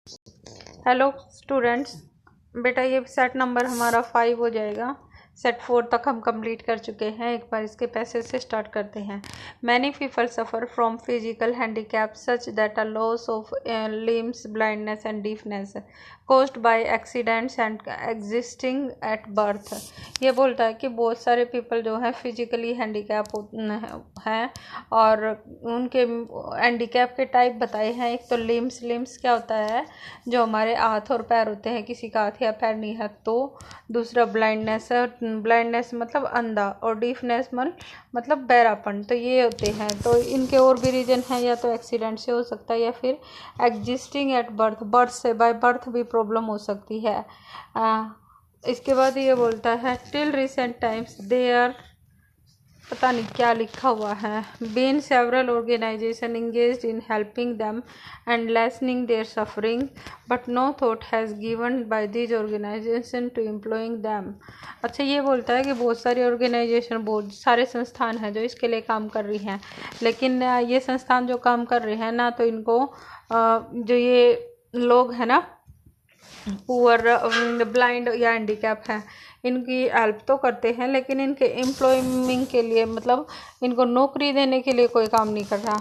Hello students, बेटा ये set number हमारा 5 हो जाएगा। सेट 4 तक हम कंप्लीट कर चुके हैं। एक बार इसके पैसे से स्टार्ट करते हैं। Many people suffer from physical handicap such that a loss of limbs, blindness and deafness caused by accidents and existing at birth। ये बोलता है कि बहुत सारे पीपल जो है फिजिकली हैंडीकैप हैं और उनके हैंडीकैप के टाइप बताए हैं। एक तो लिम्स क्या होता है, जो हमारे हाथ और पैर होते हैं, किसी का हाथ या पैर नहीं है तो। दूसरा ब्लाइंडनेस मतलब अंधा, और डीफनेस मतलब बहरापन। तो ये होते हैं। तो इनके और भी रीजन हैं, या तो एक्सीडेंट से हो सकता है या फिर एग्जिस्टिंग एट बर्थ से बाय बर्थ भी प्रॉब्लम हो सकती है। इसके बाद ये बोलता है till recent times they are, पता नहीं क्या लिखा हुआ है, been several organisation engaged in helping them and lessening their suffering but no thought has given by this organisation to employing them. अच्छा, ये बोलता है कि बहुत सारी ऑर्गेनाइजेशन, बहुत सारे संस्थान हैं जो इसके लिए काम कर रही हैं, लेकिन ये संस्थान जो काम कर रहे हैं ना, तो इनको जो ये लोग हैं ना, पुअर, ब्लाइंड या हैंडीकैप हैं, इनकी हेल्प तो करते हैं, लेकिन इनके एम्प्लॉयमेंट के लिए, मतलब इनको नौकरी देने के लिए कोई काम नहीं कर रहा।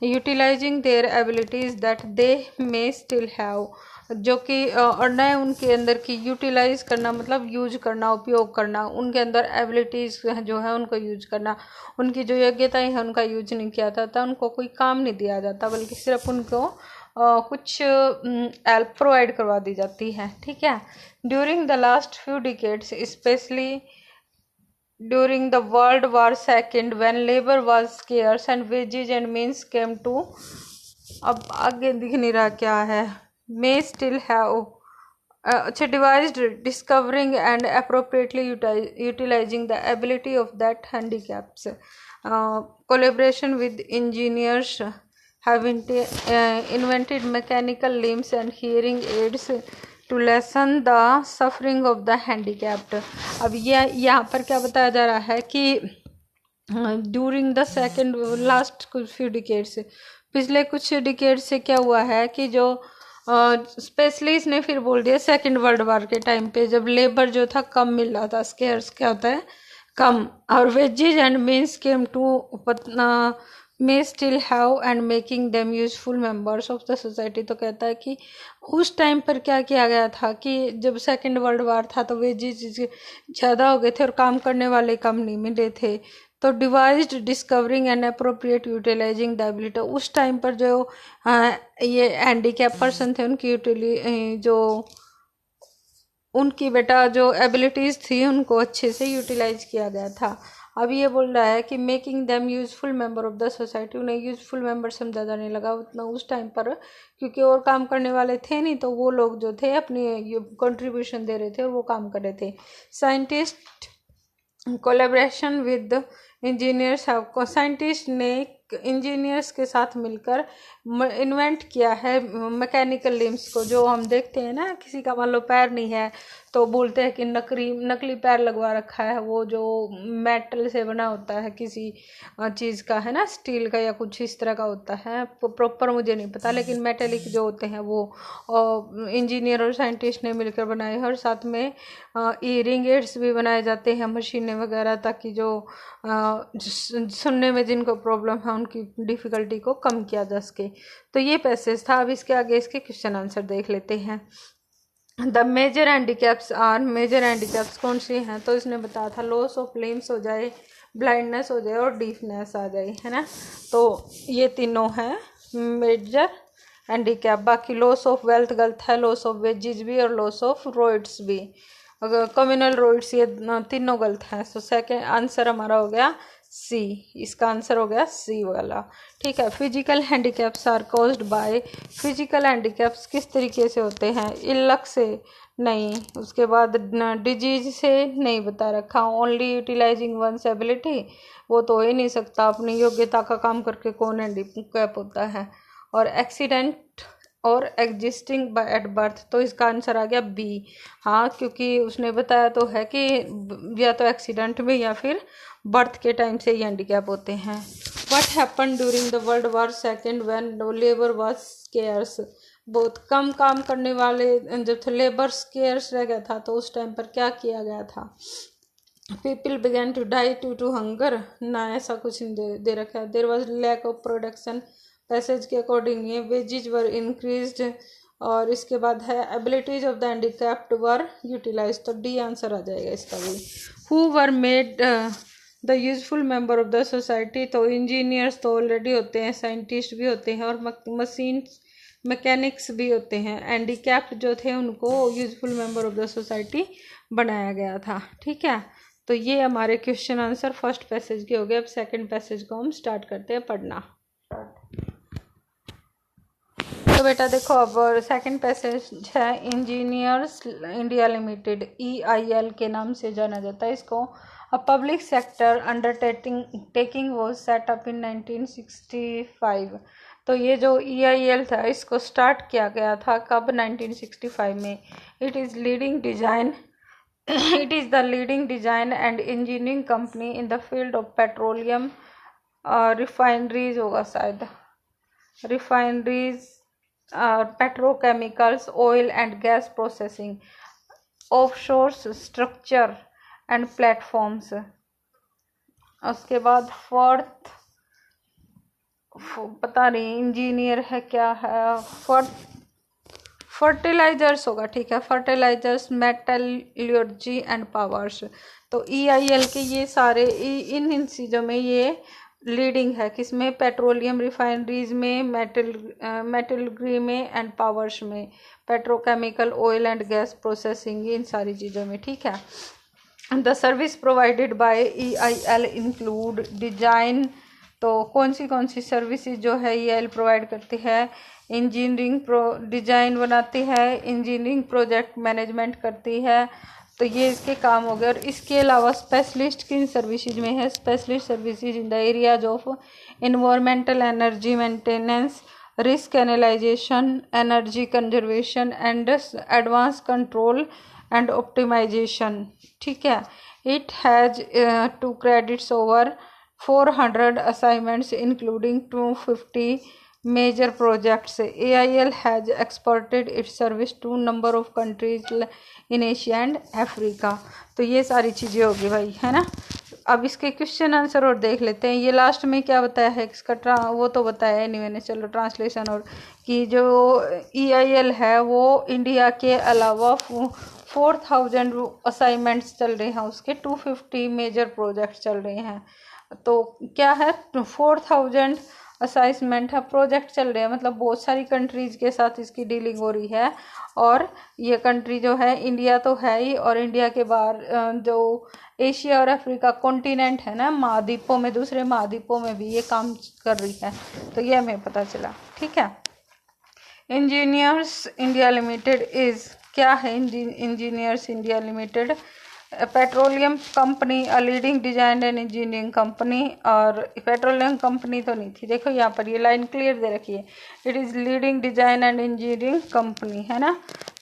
Utilising their abilities that they may still have, जो कि और नए उनके अंदर की यूटिलाइज करना मतलब यूज करना, उपयोग करना, उनके अंदर एबिलिटीज़ जो है उनको यूज करना। उनकी जो योग्यताएं हैं उनका यूज नहीं किया जाता, उनको कोई काम नहीं दिया जाता, बल्कि सिर्फ उनको कुछ हेल्प प्रोवाइड करवा दी जाती है। ठीक है। During the last few decades, specially during the World War second, when labour was scarce and wages and means came to, अब आगे दिख नहीं रहा क्या है, मे स्टिल हैव, अच्छा, devised discovering and appropriately utilising the ability of that handicaps, collaboration with engineers have invented mechanical limbs and hearing aids to lessen the suffering of the handicapped। अब ये यहाँ पर क्या बताया जा रहा है कि ड्यूरिंग द सेकेंड लास्ट कुछ फ्यू डिकेड से, पिछले कुछ डिकेड से क्या हुआ है कि जो स्पेशली इसने फिर बोल दिया सेकेंड वर्ल्ड वॉर के टाइम पे, जब लेबर जो था कम मिल रहा था, स्केर्स क्या होता है, कम, और wages and means came to may still have and making them useful members of the society. तो कहता है कि उस टाइम पर क्या किया गया था कि जब सेकेंड वर्ल्ड वॉर था तो वेजेज ज़्यादा हो गए थे और काम करने वाले कम नहीं मिले थे। तो devised discovering and appropriate utilising the ability, उस टाइम पर जो ये हैंडीकैप पर्सन थे उनकी बेटा जो एबिलिटीज़ थी उनको अच्छे से यूटिलाइज किया गया था। अब ये बोल रहा है कि making them useful member of the society, उन्हें यूजफुल मेंबर समझा जाने लगा उतना उस टाइम पर, क्योंकि और काम करने वाले थे नहीं, तो वो लोग जो थे अपनी कंट्रीब्यूशन दे रहे थे और वो काम कर रहे थे। Scientist collaboration with engineers, scientist ने इंजीनियर्स के साथ मिलकर इन्वेंट किया है मैकेनिकल लिम्स को। जो हम देखते हैं ना, किसी का मान लो पैर नहीं है तो बोलते हैं कि नकली पैर लगवा रखा है, वो जो मेटल से बना होता है किसी चीज़ का, है ना, स्टील का या कुछ इस तरह का होता है, प्रॉपर मुझे नहीं पता, लेकिन मेटेलिक जो होते हैं वो इंजीनियर और साइंटिस्ट ने मिलकर बनाए हैं। और साथ में ईयरिंग एड्स भी बनाए जाते हैं, मशीनें वगैरह, ताकि जो सुनने में जिनको प्रॉब्लम है उनकी डिफ़िकल्टी को कम किया जा सके। तो ये पैसेज था। अब इसके आगे इसके क्वेश्चन आंसर देख लेते हैं। The major handicaps are, major handicaps कौन सी हैं, तो इसने बताया था लॉस ऑफ लिम्स हो जाए, ब्लाइंडनेस हो जाए और डीफनेस आ जाए, है ना। तो ये तीनों हैं मेजर हैंडीकैप। बाकी लॉस ऑफ वेल्थ गलत है, लॉस ऑफ वेजेज भी और लॉस ऑफ रोइड्स भी, अगर कम्युनल रोइड्स, ये तीनों गलत हैं। सो सेकेंड आंसर हमारा हो गया सी, इसका आंसर हो गया सी वाला। ठीक है। Physical handicaps are caused by, physical handicaps किस तरीके से होते हैं, इलक से नहीं, उसके बाद डिजीज से नहीं बता रखा, ओनली यूटिलाइजिंग वंस एबिलिटी, वो तो हो ही नहीं सकता, अपनी योग्यता का काम करके कौन हैंडीकैप होता है, और एक्सीडेंट और एग्जिस्टिंग बाय एट बर्थ, तो इसका आंसर आ गया बी। हाँ, क्योंकि उसने बताया तो है कि या तो एक्सीडेंट में या फिर बर्थ के टाइम से ही हैंडीकैप होते हैं। What happen during the World War second when labour was scarce, बहुत कम काम करने वाले जब थे, लेबर स्केर्स रह गया था, तो उस टाइम पर क्या किया गया था? People began to die due to hunger, ना ऐसा कुछ नहीं दे रखा है। There was lack of production, passage के अकॉर्डिंग ये वेजेज वर इंक्रीज्ड, और इसके बाद है abilities of the handicapped were utilise, तो डी आंसर आ जाएगा इसका भी। Who were made the useful member of the society, तो इंजीनियर्स तो ऑलरेडी होते हैं, साइंटिस्ट भी होते हैं, और मशीन मैकेनिक्स भी होते हैं। हैंडीकैप्ड जो थे उनको useful member of the society बनाया गया था। ठीक है, तो ये हमारे क्वेश्चन आंसर फर्स्ट पैसेज के हो गए। अब सेकंड पैसेज को हम स्टार्ट करते हैं पढ़ना। तो बेटा देखो, अब सेकंड पैसेज है इंजीनियर्स इंडिया लिमिटेड, EIL के नाम से जाना जाता है इसको। A public sector undertaking was set up in 1965। तो ये जो EIL था इसको स्टार्ट किया गया था कब? 1965 में। It is the leading design and engineering company in the field of petroleum, refineries होगा शायद, refineries, petrochemicals, oil and gas processing, offshore structure and platforms। उसके बाद फोर्थ पता नहीं इंजीनियर है क्या है, फर्टिलाइजर्स होगा। ठीक है, फर्टिलाइजर्स, मेटलर्जी एंड पावर्स। तो EIL के ये सारे इन चीज़ों में ये लीडिंग है, किसमें? पेट्रोलियम रिफाइनरीज में, मेटलर्जी में एंड पावर्स में, petrochemical, oil and gas processing, इन सारी चीज़ों में। ठीक है, the service provided by EIL include design, तो कौन सी सर्विसेज जो है EIL प्रोवाइड करती है? इंजीनियरिंग डिजाइन बनाती है, इंजीनियरिंग प्रोजेक्ट मैनेजमेंट करती है, तो ये इसके काम हो गए। और इसके अलावा स्पेशलिस्ट किन सर्विसेज में है? Specialist services in the areas of environmental energy maintenance, risk analysation, energy conservation and advance control and optimisation. ठीक है, it has 2 credits over 400 assignments including 250 major projects। EIL has exported its service to number of countries in Asia and Africa। तो ये सारी चीज़ें होगी भाई, है ना। अब इसके क्वेश्चन आंसर और देख लेते हैं। ये लास्ट में क्या बताया है इसका वो तो बताया नहीं मैंने, चलो ट्रांसलेशन। और कि जो EIL है वो इंडिया के अलावा 4000 असाइनमेंट्स चल रहे हैं, उसके 250 मेजर प्रोजेक्ट्स चल रहे हैं। तो क्या है, 4000 असाइनमेंट है, प्रोजेक्ट चल रहे हैं, मतलब बहुत सारी कंट्रीज के साथ इसकी डीलिंग हो रही है। और ये कंट्री जो है इंडिया तो है ही, और इंडिया के बाहर जो एशिया और अफ्रीका कॉन्टिनेंट है ना, महाद्वीपों में, दूसरे महाद्वीपों में भी ये काम कर रही है। तो ये हमें पता चला। ठीक है, इंजीनियर्स इंडिया लिमिटेड इज़, क्या है engineers India limited? Petroleum company, a leading design and engineering company. और पेट्रोलियम कंपनी तो नहीं थी, देखो यहाँ पर ये लाइन क्लियर दे रखी है, it is leading design and engineering company, है ना।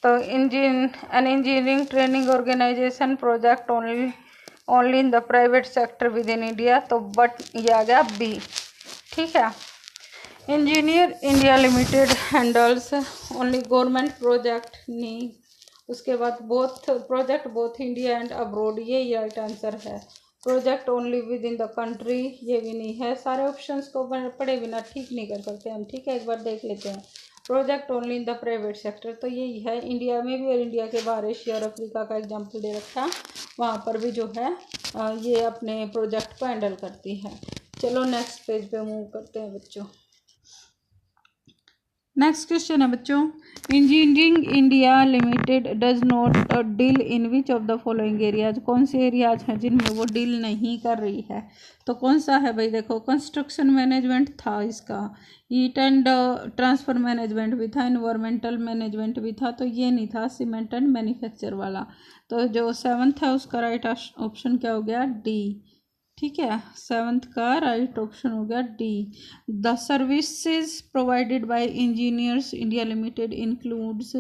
तो an engineering training organisation project only in the private sector within India, तो बट ये आ गया बी। ठीक है, engineer India limited handles only government project, नहीं। उसके बाद project both India and abroad, ये राइट आंसर है। Project only within the country, ये भी नहीं है। सारे ऑप्शंस को पढ़े बिना ठीक नहीं कर सकते हम। ठीक है, एक बार देख लेते हैं। Project only in the private sector, तो यही है। इंडिया में भी और इंडिया के बाहर एशिया और अफ्रीका का एग्जाम्पल दे रखा, वहाँ पर भी जो है ये अपने प्रोजेक्ट को हैंडल करती है। चलो नेक्स्ट पेज पे मूव करते हैं बच्चों। नेक्स्ट क्वेश्चन है बच्चों, engineering India limited does not deal in which of the following areas, कौन से एरियाज हैं जिनमें वो डील नहीं कर रही है? तो कौन सा है भाई? देखो, कंस्ट्रक्शन मैनेजमेंट था इसका, ईट एंड ट्रांसफर मैनेजमेंट भी था, इन्वायरमेंटल मैनेजमेंट भी था, तो ये नहीं था सीमेंट एंड मैन्युफैक्चर वाला। तो जो 7th है उसका राइट ऑप्शन क्या हो गया? डी। ठीक है, 7th का राइट ऑप्शन हो गया D. The services provided by engineers India limited includes,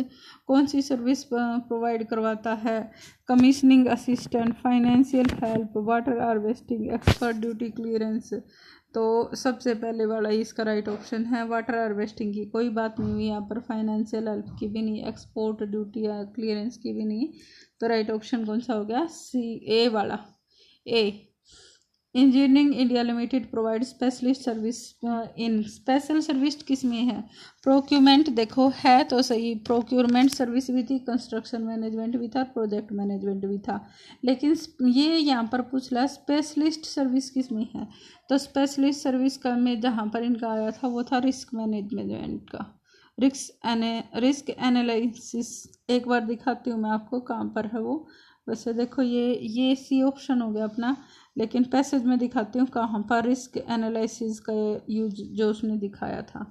कौन सी सर्विस प्रोवाइड करवाता है? Commissioning assistant, financial help, water harvesting, expert duty clearance. तो सबसे पहले वाला इसका राइट ऑप्शन है। वाटर हार्वेस्टिंग की कोई बात नहीं हुई यहाँ पर, फाइनेंशियल हेल्प की भी नहीं, एक्सपोर्ट ड्यूटी या क्लियरेंस की भी नहीं। तो राइट ऑप्शन कौन सा हो गया? सी, ए वाला, A. Engineering India limited provide specialist service in, special service किस में है? प्रोक्यूरमेंट, देखो है तो सही, प्रोक्यूरमेंट सर्विस भी थी, कंस्ट्रक्शन मैनेजमेंट भी था, प्रोजेक्ट मैनेजमेंट भी था, लेकिन ये यहाँ पर पूछ रहा स्पेशलिस्ट सर्विस किस में है। तो स्पेशलिस्ट सर्विस का में जहाँ पर इनका आया था वो था रिस्क मैनेजमेंट का, रिस्क एनालिसिस। एक बार दिखाती हूँ मैं आपको कहाँ पर है वो। वैसे देखो ये सी ऑप्शन हो गया अपना, लेकिन पैसेज में दिखाती हूँ कहाँ पर रिस्क एनालिसिस का यूज जो उसने दिखाया था।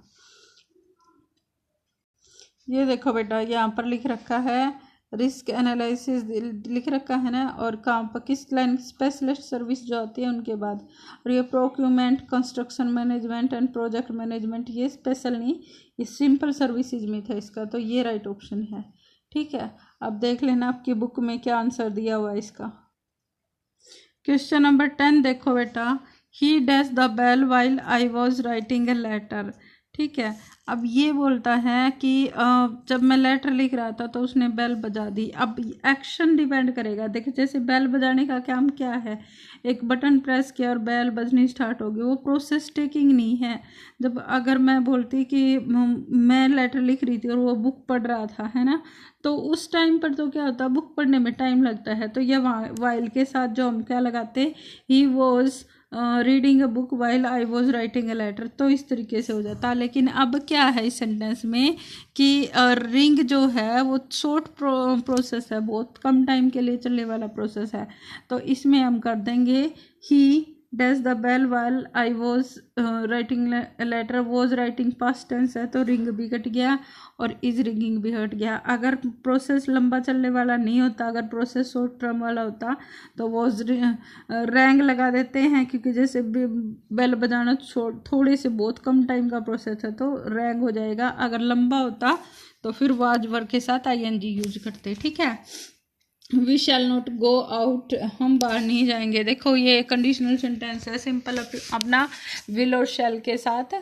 ये देखो बेटा यहाँ पर लिख रखा है रिस्क एनालिसिस लिख रखा है ना, और कहाँ पर किस लाइन स्पेशलिस्ट सर्विस जो आती है उनके बाद। और ये procurement, construction management and project management, ये स्पेशल नहीं, ये सिंपल सर्विसेज में था इसका, तो ये राइट ऑप्शन है। ठीक है, अब देख लेना आपकी बुक में क्या आंसर दिया हुआ है इसका। क्वेश्चन नंबर 10 देखो बेटा, he dash the bell while I was writing a letter. ठीक है, अब ये बोलता है कि जब मैं लेटर लिख रहा था तो उसने बेल बजा दी। अब एक्शन डिपेंड करेगा, देखिए जैसे बेल बजाने का काम क्या है, एक बटन प्रेस किया और बेल बजनी स्टार्ट होगी, वो प्रोसेस टेकिंग नहीं है। जब अगर मैं बोलती कि मैं लेटर लिख रही थी और वो बुक पढ़ रहा था, है ना, तो उस टाइम पर तो क्या होता है, बुक पढ़ने में टाइम लगता है, तो यह वाइल के साथ जो हम क्या लगाते, he was reading a book while I was writing a letter, तो इस तरीके से हो जाता। लेकिन अब क्या है इस सेंटेंस में कि रिंग जो है वो शॉर्ट प्रोसेस है, बहुत कम टाइम के लिए चलने वाला प्रोसेस है, तो इसमें हम कर देंगे he dash the bell while I was writing letter, was writing past tense है तो रिंग भी कट गया और इज रिंगिंग भी हट गया। अगर प्रोसेस लंबा चलने वाला नहीं होता, अगर प्रोसेस शॉर्ट टर्म वाला होता तो वॉज रैंग लगा देते हैं, क्योंकि जैसे बेल बजाना थोड़े से बहुत कम टाइम का प्रोसेस है तो रैंग हो जाएगा। अगर लंबा होता तो फिर वाज वर्ब के साथ आईएनजी यूज करते। ठीक है, we shall not go out, हम बाहर नहीं जाएंगे। देखो ये कंडीशनल सेंटेंस है, सिंपल अपना विल और शैल के साथ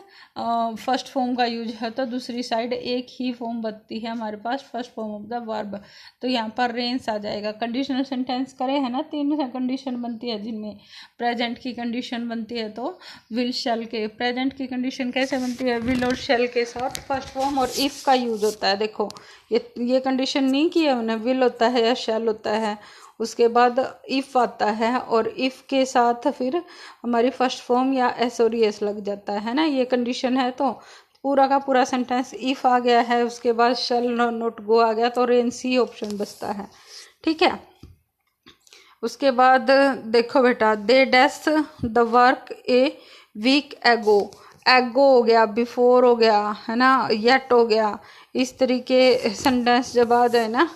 फर्स्ट फॉर्म का यूज है, तो दूसरी साइड एक ही फॉर्म बनती है हमारे पास, first form of the verb, तो यहाँ पर रेंस आ जाएगा। कंडीशनल सेंटेंस करे है ना, 3 कंडीशन बनती है जिनमें प्रेजेंट की कंडीशन बनती है, तो विल शैल के प्रेजेंट की कंडीशन कैसे बनती है, विल और शैल के साथ फर्स्ट फॉर्म और इफ़ का यूज होता है। देखो ये कंडीशन नहीं की है उन्हें, विल होता है या शैल होता है, उसके बाद इफ़ आता है और इफ़ के साथ फिर हमारी फर्स्ट फॉर्म या एस और एस लग जाता है ना, ये कंडीशन है। तो पूरा का पूरा सेंटेंस इफ़ आ गया है, उसके बाद शैल नॉट गो आ गया, तो रेन सी ऑप्शन बचता है। ठीक है, उसके बाद देखो बेटा, they dash the work a week ago, ago हो गया, बिफोर हो गया, है ना, येट हो गया, इस तरीके सेंटेंस जब आ जाए ना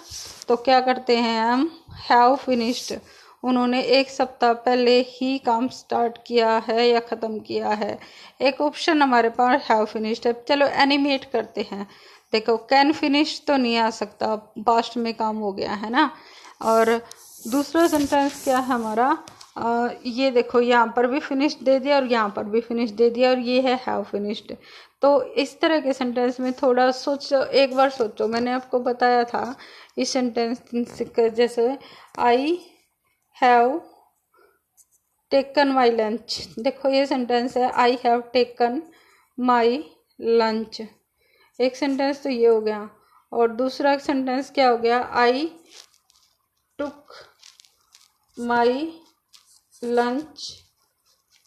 तो क्या करते हैं हम, हैव फिनिश्ड, उन्होंने 1 सप्ताह पहले ही काम स्टार्ट किया है या ख़त्म किया है। एक ऑप्शन हमारे पास हैव फिनिश्ड है, चलो एनिमेट करते हैं। देखो कैन फिनिश तो नहीं आ सकता, पास्ट में काम हो गया है ना। और दूसरा सेंटेंस क्या है हमारा, ये देखो यहाँ पर भी फिनिश दे दिया और यहाँ पर भी फिनिश दे दिया, और ये है हैव फिनिश्ड। तो इस तरह के सेंटेंस में थोड़ा सोचो, एक बार सोचो, मैंने आपको बताया था इस सेंटेंस जैसे I have taken my lunch, देखो ये सेंटेंस है I have taken my lunch, एक सेंटेंस तो ये हो गया। और दूसरा सेंटेंस क्या हो गया, आई टुक माई लंच,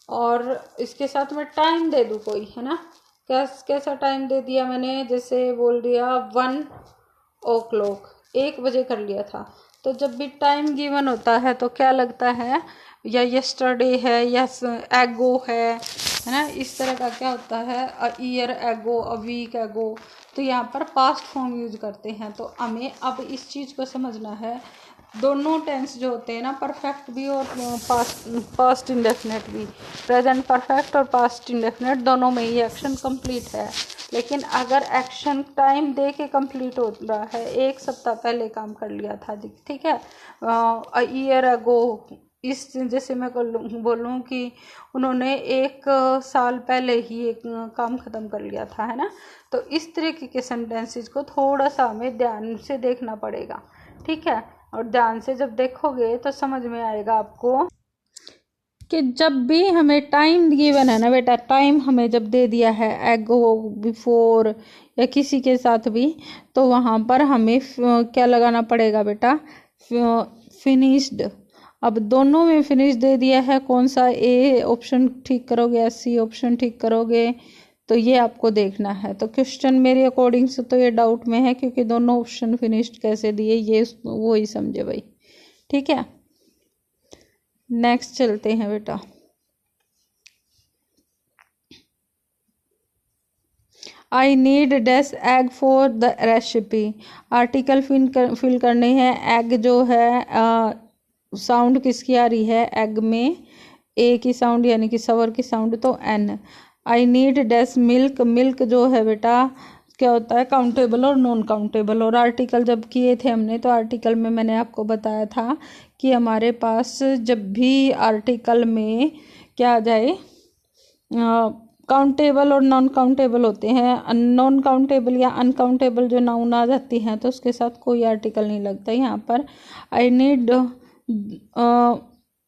और इसके साथ में टाइम दे दूँ कोई, है ना, कैसा टाइम दे दिया मैंने, जैसे बोल दिया 1 o'clock, 1 बजे कर लिया था। तो जब भी टाइम गिवन होता है तो क्या लगता है, या यस्टरडे है या एगो है ना, इस तरह का क्या होता है, a year ago, a week एगो, तो यहाँ पर पास्ट फॉर्म यूज करते हैं। तो हमें अब इस चीज़ को समझना है, दोनों टेंस जो होते हैं ना, परफेक्ट भी और पास्ट इंडेफिनेट भी, प्रेजेंट परफेक्ट और पास्ट इंडेफिनेट दोनों में ही एक्शन कंप्लीट है। लेकिन अगर एक्शन टाइम दे के कंप्लीट हो रहा है, 1 सप्ताह पहले काम कर लिया था, ठीक है, अ ईयर अगो इस जैसे मैं बोलूँ कि उन्होंने 1 साल पहले ही एक काम ख़त्म कर लिया था, है ना। तो इस तरीके के सेंटेंसेस को थोड़ा सा हमें ध्यान से देखना पड़ेगा, ठीक है। और ध्यान से जब देखोगे तो समझ में आएगा आपको कि जब भी हमें टाइम गिवन है ना बेटा, टाइम हमें जब दे दिया है एगो, बिफोर या किसी के साथ भी, तो वहाँ पर हमें क्या लगाना पड़ेगा बेटा, फिनिश्ड। अब दोनों में फिनिश दे दिया है, कौन सा ए ऑप्शन ठीक करोगे या सी ऑप्शन ठीक करोगे, तो ये आपको देखना है। तो क्वेश्चन मेरे अकॉर्डिंग से तो ये डाउट में है, क्योंकि दोनों ऑप्शन फिनिश्ड कैसे दिए ये वो ही समझे भाई, ठीक है। नेक्स्ट चलते हैं बेटा। I need dash egg for the recipe. Article fill करने हैं। एग जो है साउंड किसकी आ रही है, एग में ए की साउंड यानी कि सवर की साउंड, तो an. I need dash milk. Milk जो है बेटा क्या होता है, काउंटेबल और नॉन काउंटेबल। और आर्टिकल जब किए थे हमने, तो आर्टिकल में मैंने आपको बताया था कि हमारे पास जब भी आर्टिकल में क्या आ जाए, काउंटेबल और नॉन काउंटेबल होते हैं, नॉन काउंटेबल या अनकाउंटेबल जो नाउन आ जाती हैं, तो उसके साथ कोई आर्टिकल नहीं लगता यहाँ पर। I need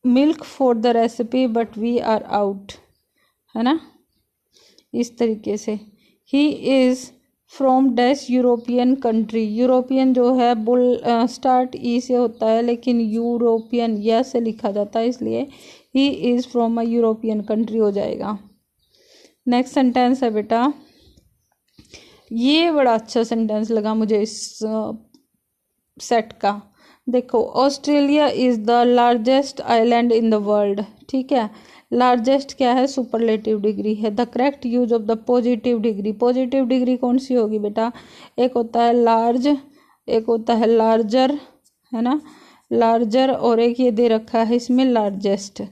milk for the recipe but we are out, है ना, इस तरीके से। He is from dash European country. European जो है बुल स्टार्ट ई से होता है, लेकिन यूरोपियन या से लिखा जाता है, इसलिए ही is from a European country हो जाएगा। नेक्स्ट सेंटेंस है बेटा, ये बड़ा अच्छा सेंटेंस लगा मुझे इस सेट का। देखो, Australia is the largest island in the world, ठीक है। लार्जेस्ट क्या है, सुपरलेटिव डिग्री है। The correct use of the positive degree. Positive degree कौन सी होगी बेटा, एक होता है लार्ज, एक होता है लार्जर, है ना, लार्जर, और एक ये दे रखा है इसमें लार्जेस्ट।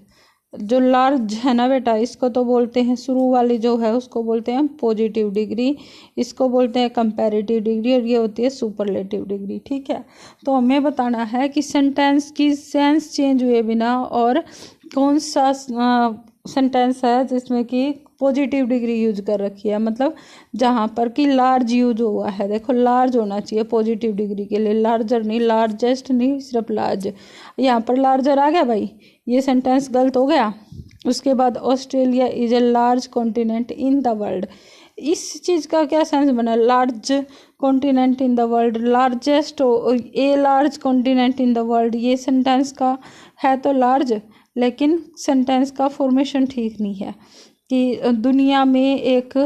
जो लार्ज है ना बेटा, इसको तो बोलते हैं, शुरू वाली जो है उसको बोलते हैं पॉजिटिव डिग्री, इसको बोलते हैं कंपैरेटिव डिग्री, और ये होती है सुपरलेटिव डिग्री, ठीक है। तो हमें बताना है कि सेंटेंस की सेंस चेंज हुए बिना और कौन सा सेंटेंस है जिसमें कि पॉजिटिव डिग्री यूज कर रखी है, मतलब जहाँ पर कि लार्ज यूज हुआ है। देखो, लार्ज होना चाहिए पॉजिटिव डिग्री के लिए, लार्जर नहीं, लार्जेस्ट नहीं, सिर्फ लार्ज। यहाँ पर लार्जर आ गया भाई, ये सेंटेंस गलत हो गया। उसके बाद Australia is a large continent in the world. इस चीज़ का क्या सेंस बना, large continent in the world, largest, a large continent in the world, ये सेंटेंस का है तो लार्ज, लेकिन सेंटेंस का फॉर्मेशन ठीक नहीं है कि दुनिया में एक,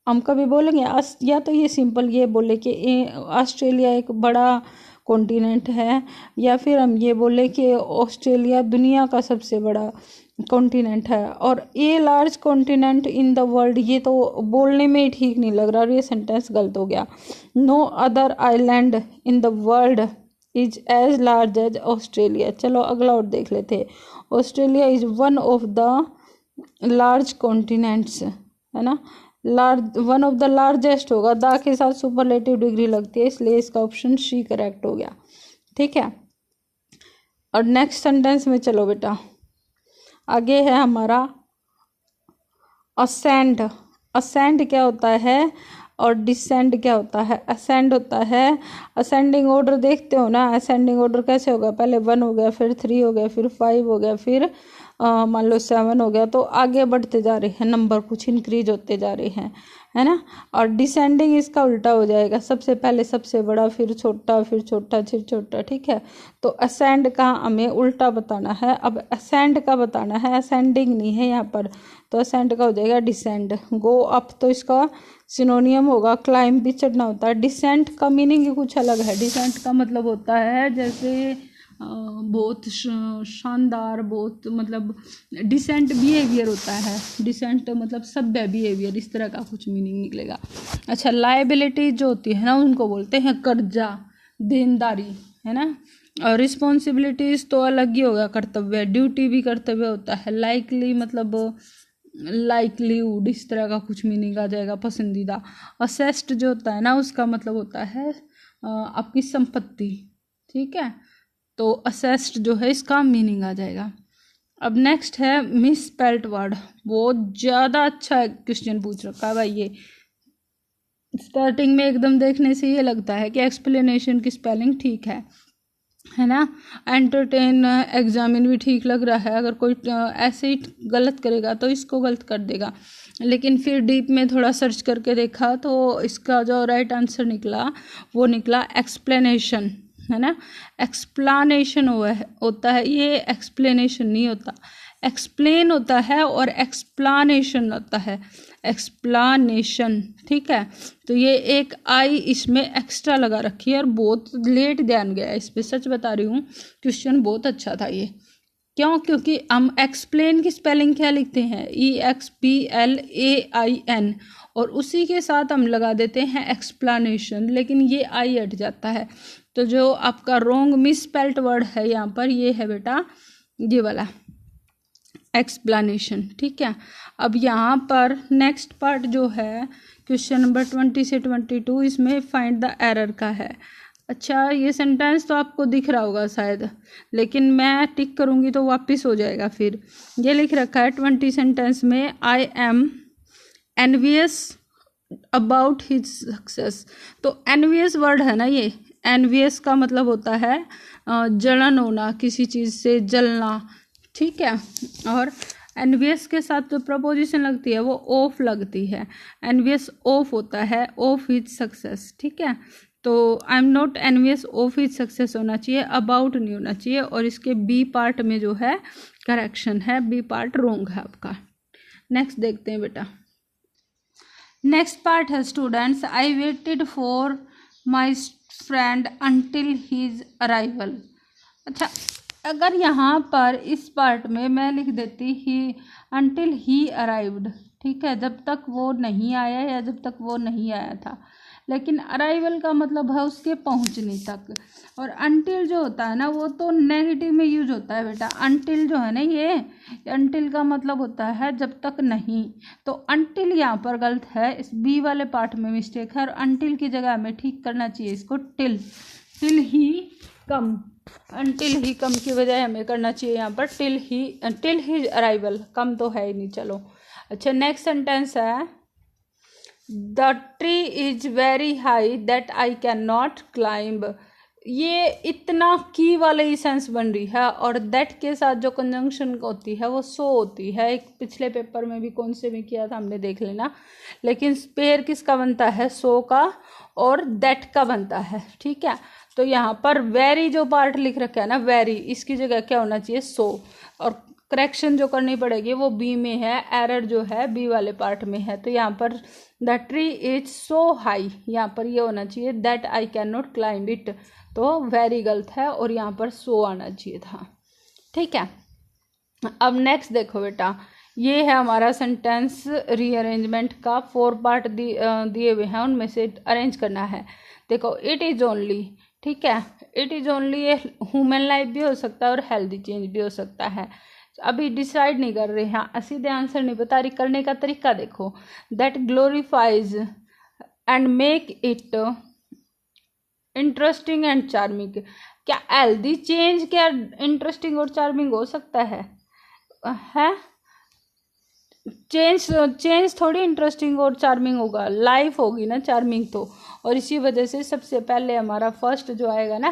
हम कभी बोलेंगे या तो ये सिंपल ये बोले कि ऑस्ट्रेलिया एक बड़ा कॉन्टिनेंट है, या फिर हम ये बोले कि ऑस्ट्रेलिया दुनिया का सबसे बड़ा कॉन्टिनेंट है। और a large continent in the world, ये तो बोलने में ही ठीक नहीं लग रहा, और ये सेंटेंस गलत हो गया। No other island in the world is as large as Australia. चलो अगला और देख लेते हैं। Australia is one of the large continents, है ना, large, one of the largest होगा, द के साथ सुपरलेटिव डिग्री लगती है, इसलिए इसका ऑप्शन सी करेक्ट हो गया, ठीक है। और नेक्स्ट सेंटेंस में चलो बेटा, आगे है हमारा असेंड। असेंड क्या होता है और डिसेंड क्या होता है। असेंड होता है, असेंडिंग ऑर्डर देखते हो ना, असेंडिंग ऑर्डर कैसे होगा, पहले 1 हो गया, फिर 3 हो गया, फिर 5 हो गया, फिर मान लो 7 हो गया, तो आगे बढ़ते जा रहे हैं, नंबर कुछ इंक्रीज होते जा रहे हैं, है ना। और डिसेंडिंग इसका उल्टा हो जाएगा, सबसे पहले सबसे बड़ा, फिर छोटा, फिर छोटा, फिर छोटा, ठीक है। तो असेंड का हमें उल्टा बताना है। अब असेंड का बताना है, असेंडिंग नहीं है यहाँ पर, तो असेंड का हो जाएगा डिसेंड। गो अप तो इसका सिनोनियम होगा क्लाइंब, भी चढ़ना होता है। डिसेंट का मीनिंग ही कुछ अलग है। डिसेंट का मतलब होता है जैसे बहुत शानदार, बहुत मतलब डिसेंट बिहेवियर होता है। डिसेंट मतलब सभ्य बिहेवियर, इस तरह का कुछ मीनिंग निकलेगा। अच्छा, लायबिलिटी जो होती है ना, उनको बोलते हैं कर्जा, देनदारी, है ना। और रिस्पॉन्सिबिलिटीज तो अलग ही होगा, कर्तव्य, ड्यूटी भी कर्तव्य होता है। लाइकली मतलब लाइकलीहुड, इस तरह का कुछ मीनिंग आ जाएगा, पसंदीदा। असेस्ड जो होता है ना, उसका मतलब होता है आपकी संपत्ति, ठीक है। तो असेस्ड जो है इसका मीनिंग आ जाएगा। अब नेक्स्ट है मिस स्पेल्ट वर्ड, बहुत ज़्यादा अच्छा क्वेश्चन पूछ रखा है भाई ये। स्टार्टिंग में एकदम देखने से ये लगता है कि एक्सप्लेनेशन की स्पेलिंग ठीक है ना। एंटरटेन एग्जामिन भी ठीक लग रहा है, अगर कोई ऐसे ही गलत करेगा तो इसको गलत कर देगा, लेकिन फिर डीप में थोड़ा सर्च करके देखा तो इसका जो राइट आंसर निकला वो निकला एक्सप्लेनेशन, है ना। एक्सप्लानेशन होता है, ये एक्सप्लेनेशन नहीं होता, एक्सप्लेन होता है और एक्सप्लानेशन होता है, एक्सप्लानेशन, ठीक है। तो ये एक आई इसमें एक्स्ट्रा लगा रखी है और बहुत लेट ध्यान गया इस पर, सच बता रही हूँ। क्वेश्चन बहुत अच्छा था ये, क्यों? क्योंकि हम एक्सप्लेन की स्पेलिंग क्या लिखते हैं, EXPLAIN, और उसी के साथ हम लगा देते हैं एक्सप्लानेशन, लेकिन ये आई हट जाता है। तो जो आपका रॉन्ग मिस स्पेल्ट वर्ड है यहाँ पर, ये है बेटा ये वाला एक्सप्लानेशन, ठीक है। अब यहाँ पर नेक्स्ट पार्ट जो है क्वेश्चन नंबर 20 से 22, इसमें फाइंड द एरर का है। अच्छा, ये सेंटेंस तो आपको दिख रहा होगा शायद, लेकिन मैं टिक करूँगी तो वापस हो जाएगा। फिर ये लिख रखा है 20 सेंटेंस में, I am envious about his success. तो एनवियस वर्ड है ना ये, एनवियस का मतलब होता है जलन होना, किसी चीज़ से जलना, ठीक है। और एनवियस के साथ जो प्रपोजिशन लगती है वो ऑफ लगती है, एनवियस ऑफ होता है, ऑफ हिज सक्सेस, ठीक है। तो I am not envious of his success होना चाहिए, अबाउट नहीं होना चाहिए। और इसके बी पार्ट में जो है करेक्शन है, बी पार्ट रॉन्ग है आपका। नेक्स्ट देखते हैं बेटा। नेक्स्ट पार्ट है students, I waited for my friend until his arrival. अच्छा, अगर यहाँ पर इस पार्ट में मैं लिख देती ही अंटिल ही अराइव्ड, ठीक है, जब तक वो नहीं आया या जब तक वो नहीं आया था, लेकिन अराइवल का मतलब है उसके पहुँचने तक। और अंटिल जो होता है ना वो तो नेगेटिव में यूज होता है बेटा, अंटिल जो है ना ये अंटिल का मतलब होता है जब तक नहीं, तो अंटिल यहाँ पर गलत है, इस बी वाले पार्ट में मिस्टेक है, और अंटिल की जगह हमें ठीक करना चाहिए इसको till, till he come, until he come की बजाय हमें करना चाहिए यहाँ पर टिल ही अराइवल, कम तो है ही नहीं, चलो। अच्छा, नेक्स्ट सेंटेंस है, the tree is very high that I can not climb. ये इतना की वाले ही सेंस बन रही है, और दैट के साथ जो कंजंक्शन होती है वो सो होती है। एक पिछले पेपर में भी कौन से में किया था हमने, देख लेना। लेकिन पेयर किसका बनता है, सो का और दैट का बनता है, ठीक है। तो यहाँ पर वेरी जो पार्ट लिख रखा है ना, वेरी, इसकी जगह क्या होना चाहिए, सो। और करेक्शन जो करनी पड़ेगी वो बी में है, एरर जो है बी वाले पार्ट में है। तो यहाँ पर the tree is so high, यहाँ पर ये होना चाहिए that I can not climb it, तो वेरी गलत है और यहाँ पर सो आना चाहिए था, ठीक है। अब नेक्स्ट देखो बेटा, ये है हमारा सेंटेंस रीअरेंजमेंट का, 4 पार्ट दिए हुए हैं, उनमें से अरेंज करना है। देखो, इट इज़ ओनली, ठीक है, इट इज़ ओनली ये ह्यूमन लाइफ भी हो सकता है और हेल्दी चेंज भी हो सकता है। अभी डिसाइड नहीं कर रहे हैं, सीधे आंसर नहीं बता रही, करने का तरीका देखो। That glorifies and make it interesting and charming. क्या हेल्दी चेंज क्या इंटरेस्टिंग और चार्मिंग हो सकता है? चेंज थोड़ी इंटरेस्टिंग और चार्मिंग होगा, लाइफ होगी ना चार्मिंग तो। और इसी वजह से सबसे पहले हमारा फर्स्ट जो आएगा ना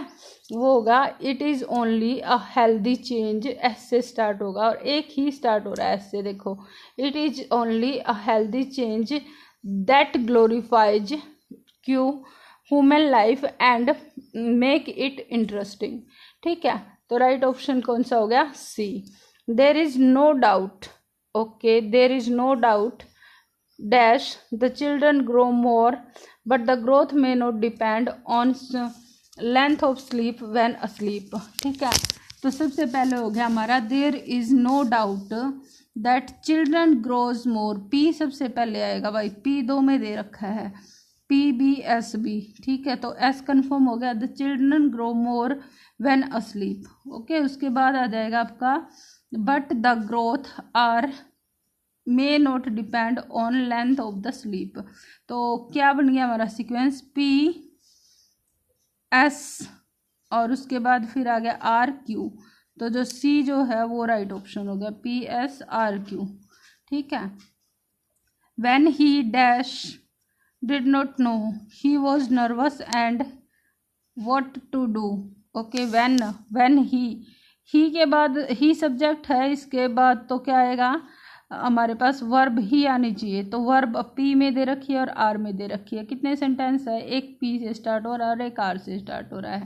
वो होगा it is only a healthy change, S से स्टार्ट होगा, और एक ही स्टार्ट हो रहा है एस से। देखो, it is only a healthy change that glorifies क्यू human life and make it interesting, ठीक है। तो राइट ऑप्शन कौन सा हो गया, C. There is no doubt, okay, there is no doubt dash the children grow more but the growth may not depend on length of sleep when asleep, ठीक है। तो सबसे पहले हो गया हमारा there is no doubt that children grows more, P सबसे पहले आएगा भाई, पी 2 में दे रखा है, PBSB, ठीक है। तो एस कन्फर्म हो गया, the children grow more when asleep, okay. उसके बाद आ जाएगा आपका but the growth are may not depend on length of the sleep. तो क्या बन गया हमारा सीक्वेंस, PS और उसके बाद फिर आ गया RQ, तो जो सी जो है वो राइट ऑप्शन हो गया, PSRQ। ठीक है। When he dash did not know, he was nervous and what to do। Okay, when he के बाद ही सब्जेक्ट है, इसके बाद तो क्या आएगा हमारे पास, वर्ब ही आनी चाहिए। तो वर्ब पी में दे रखी है और आर में दे रखी है। कितने सेंटेंस है, एक पी से स्टार्ट हो रहा है और एक आर से स्टार्ट हो रहा है।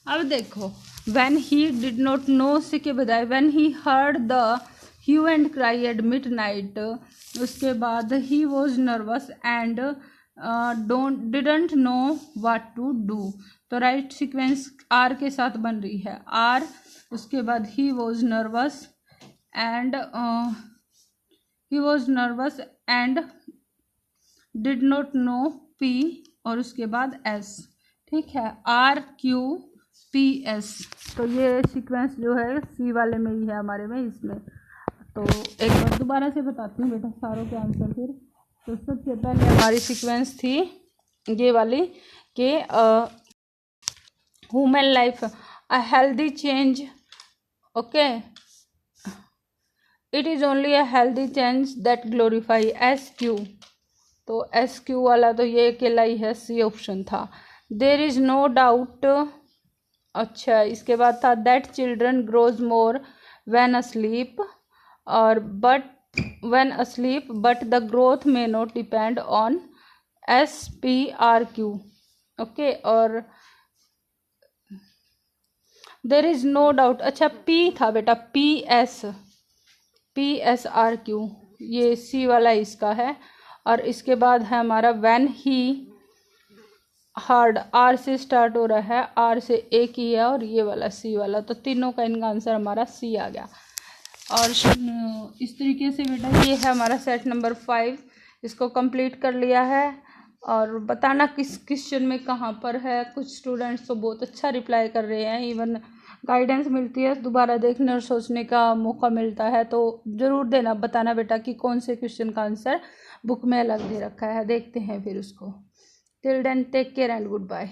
अब देखो, when he did not know से के बजाय when he heard the hue and cry at midnight, उसके बाद he was nervous and didn't know what to do। तो राइट सीक्वेंस आर के साथ बन रही है, आर, उसके बाद he was nervous and did not know, P, और उसके बाद S। ठीक है, RQPS। तो ये सीक्वेंस जो है सी वाले में ही है हमारे में, इसमें। तो एक बार दोबारा से बताती हूँ बेटा सारों के आंसर फिर। तो सबसे पहले हमारी सीक्वेंस थी ये वाली कि human life a healthy change. Okay, it is only a healthy change that glorify, SQ। तो SQ वाला तो ये अकेला ही है, सी ऑप्शन था। देर इज़ नो डाउट, अच्छा, इसके बाद था that children grows more when asleep, और बट द ग्रोथ में not depend on, SPRQ। Okay, और देर इज नो डाउट, अच्छा पी था बेटा, PSRQ, ये सी वाला इसका है। और इसके बाद है हमारा व्हेन ही हार्ड, आर से स्टार्ट हो रहा है, आर से एक ही है, और ये वाला सी वाला। तो तीनों का इनका आंसर हमारा सी आ गया। और इस तरीके से बेटा ये है हमारा सेट नंबर 5, इसको कंप्लीट कर लिया है। और बताना किस क्वेश्चन में कहाँ पर है। कुछ स्टूडेंट्स तो बहुत अच्छा रिप्लाई कर रहे हैं, इवन गाइडेंस मिलती है, दोबारा देखने और सोचने का मौका मिलता है। तो ज़रूर देना, बताना बेटा कि कौन से क्वेश्चन का आंसर बुक में अलग दे रखा है। देखते हैं फिर उसको। Till then take care and good bye.